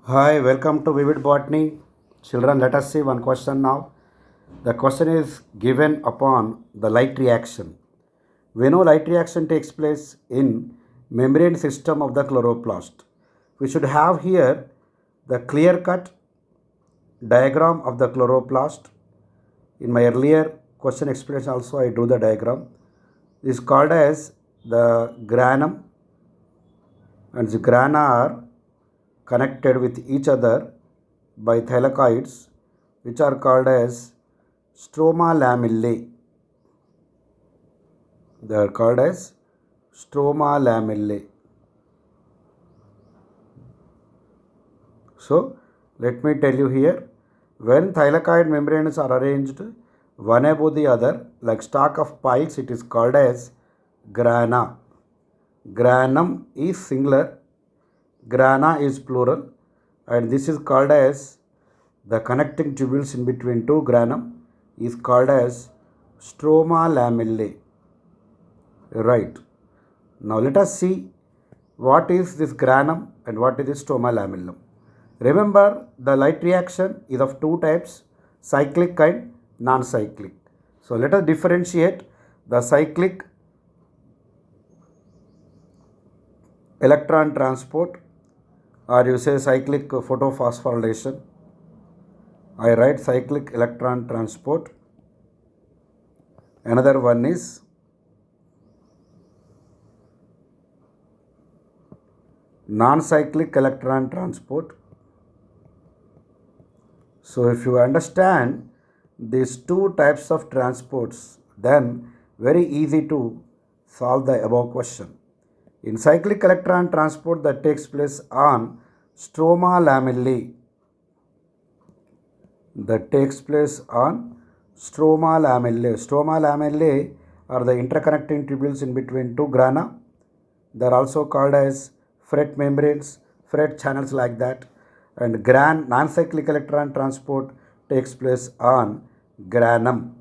Hi, welcome to Vivid Botany. Children, let us see one question now. The question is given upon the light reaction. We know light reaction takes place in membrane system of the chloroplast. We should have here the clear cut diagram of the chloroplast. In my earlier question explanation also I drew the diagram. This is called as the granum, and the grana are connected with each other by thylakoids, which are called as stroma lamellae. They are called as stroma lamellae. So let me tell you here, when thylakoid membranes are arranged one above the other like stalk of piles, it is called as grana. Granum is singular, grana is plural, and this is called as the connecting tubules in between two granum is called as stroma lamellae. Right. Now let us see what is this granum and what is this stroma lamellum. Remember, the light reaction is of two types, cyclic and non-cyclic. So let us differentiate the cyclic electron transport, or you say cyclic photophosphorylation. I write cyclic electron transport. Another one is non-cyclic electron transport. So if you understand these two types of transports, then very easy to solve the above question. In cyclic electron transport that takes place on stroma lamellae, Stroma lamellae are the interconnecting tubules in between two grana. They are also called as fret membranes, fret channels like that. And non-cyclic electron transport takes place on granum.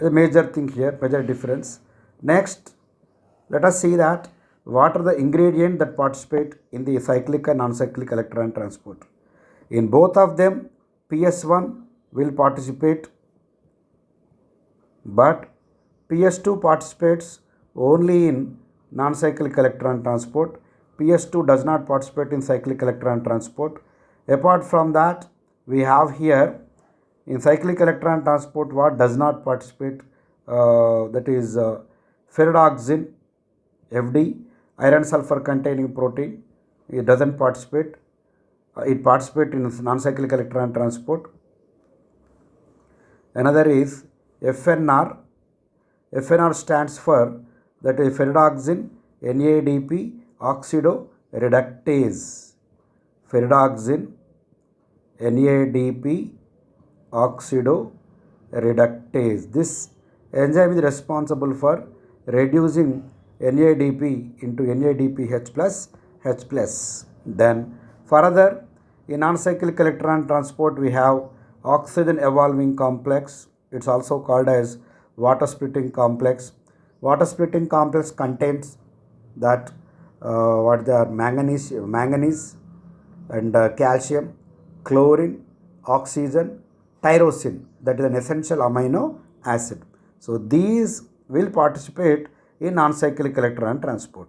A major thing here, major difference. Next, let us see that what are the ingredients that participate in the cyclic and non-cyclic electron transport. In both of them, PS1 will participate, but PS2 participates only in non-cyclic electron transport. PS2 does not participate in cyclic electron transport. Apart from that, we have here in cyclic electron transport what does not participate, that is ferredoxin, FD, iron sulfur containing protein. It doesn't participate. It participates in non-cyclic electron transport. Another is FNR. FNR stands for, that is ferredoxin NADP oxidoreductase. Ferredoxin NADP oxidoreductase. This enzyme is responsible for reducing NADP into NADPH plus H plus. Then further, in non-cyclic electron transport we have oxygen evolving complex. It's also called as water splitting complex. Water splitting complex contains that what they are manganese and calcium, chlorine, oxygen, tyrosine, that is an essential amino acid. So these will participate in non-cyclic electron transport.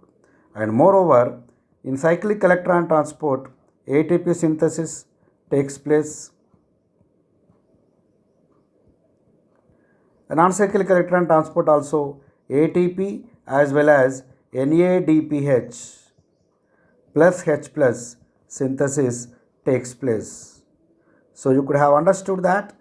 And moreover, in cyclic electron transport, ATP synthesis takes place. A non-cyclic electron transport also ATP as well as NADPH plus H plus synthesis takes place. So you could have understood that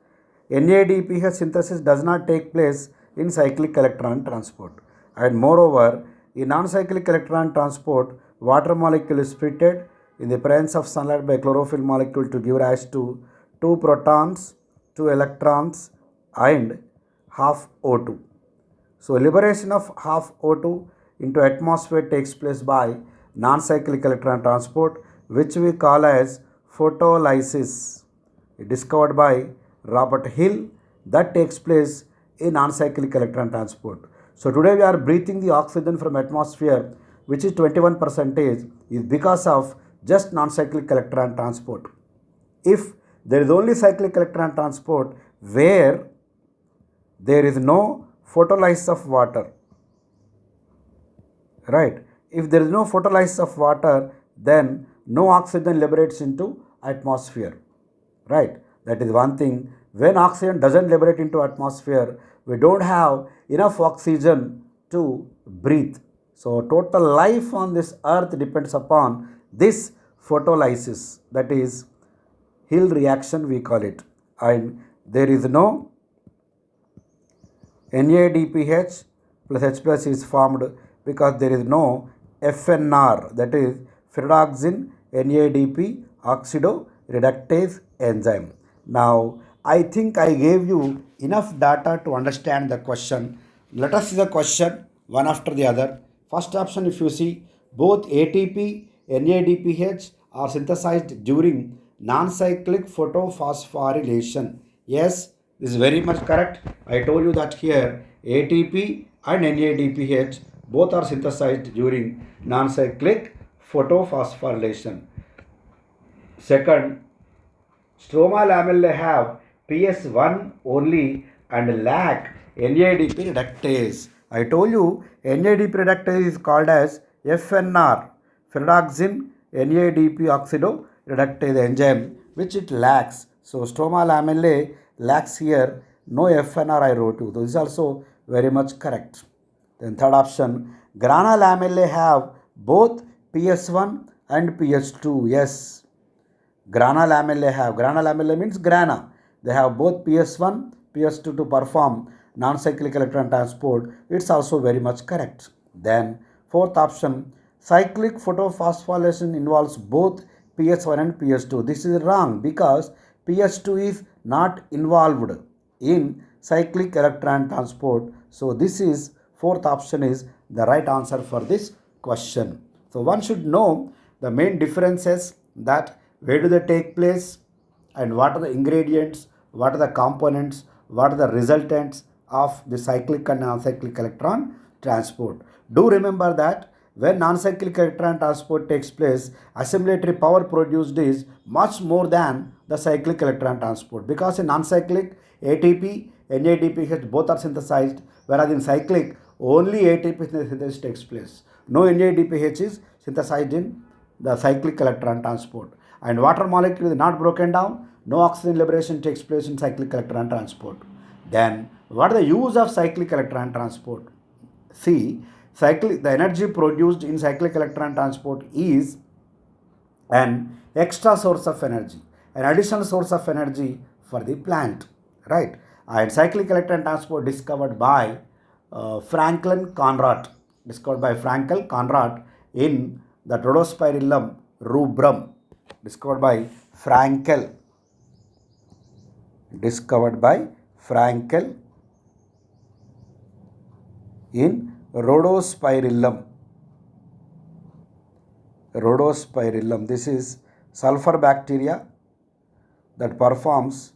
NADPH synthesis does not take place in cyclic electron transport. And moreover, in non-cyclic electron transport, water molecule is splitted in the presence of sunlight by chlorophyll molecule to give rise to 2 protons, 2 electrons and half O2. So liberation of half O2 into atmosphere takes place by non-cyclic electron transport, which we call as photolysis, discovered by Robert Hill, that takes place in non-cyclic electron transport. So today we are breathing the oxygen from atmosphere, which is 21%, is because of just non-cyclic electron transport. If there is only cyclic electron transport where there is no photolysis of water, right? If there is no photolysis of water, then no oxygen liberates into atmosphere, right? That is one thing. When oxygen doesn't liberate into atmosphere, we don't have enough oxygen to breathe. So total life on this earth depends upon this photolysis, that is Hill reaction we call it. And there is no NADPH plus H plus is formed because there is no FNR, that is ferredoxin NADP oxidoreductase enzyme. Now, I think I gave you enough data to understand the question. Let us see the question one after the other. First option, if you see, both ATP, NADPH are synthesized during non-cyclic photophosphorylation. Yes, this is very much correct. I told you that here ATP and NADPH both are synthesized during non-cyclic photophosphorylation. Second, stroma lamellae have PS1 only and lack NADP reductase. I told you NADP reductase is called as FNR, ferredoxin NADP oxidoreductase enzyme, which it lacks. So stroma lamellae lacks here no FNR, I wrote you. This is also very much correct. Then third option, Grana lamellae have both PS1 and PS2. Yes, Grana lamellae have. Grana lamellae means grana. They have both PS1, PS2 to perform non-cyclic electron transport. It's also very much correct. Then fourth option, cyclic photophosphorylation involves both PS1 and PS2. This is wrong because PS2 is not involved in cyclic electron transport. So this is fourth option is the right answer for this question. So one should know the main differences, that where do they take place and what are the ingredients, what are the components, what are the resultants of the cyclic and non-cyclic electron transport. Do remember that when non-cyclic electron transport takes place, assimilatory power produced is much more than the cyclic electron transport, because in non-cyclic ATP, NADPH both are synthesized, whereas in cyclic only ATP synthesis takes place. No NADPH is synthesized in the cyclic electron transport. And water molecule is not broken down, no oxygen liberation takes place in cyclic electron transport. Then what is the use of cyclic electron transport? See, the energy produced in cyclic electron transport is an extra source of energy, an additional source of energy for the plant, right? And cyclic electron transport discovered by Franklin Conrad, in the Rhodospirillum rubrum, discovered by Frankel in Rhodospirillum. This is sulfur bacteria that performs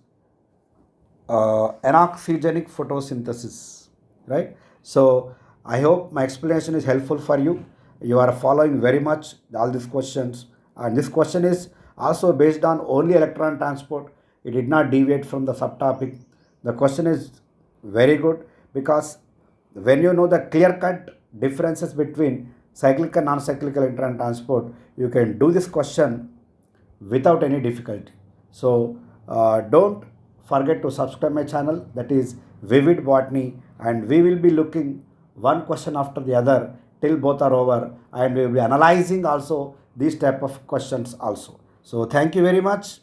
anoxygenic photosynthesis, right? So I hope my explanation is helpful for you. You are following very much all these questions, and this question is also based on only electron transport. It did not deviate from the subtopic. The question is very good because when you know the clear-cut differences between cyclic and non-cyclic electron transport, you can do this question without any difficulty. So don't forget to subscribe my channel, that is Vivid Botany, and we will be looking one question after the other till both are over, and we will be analyzing also these type of questions also. So thank you very much.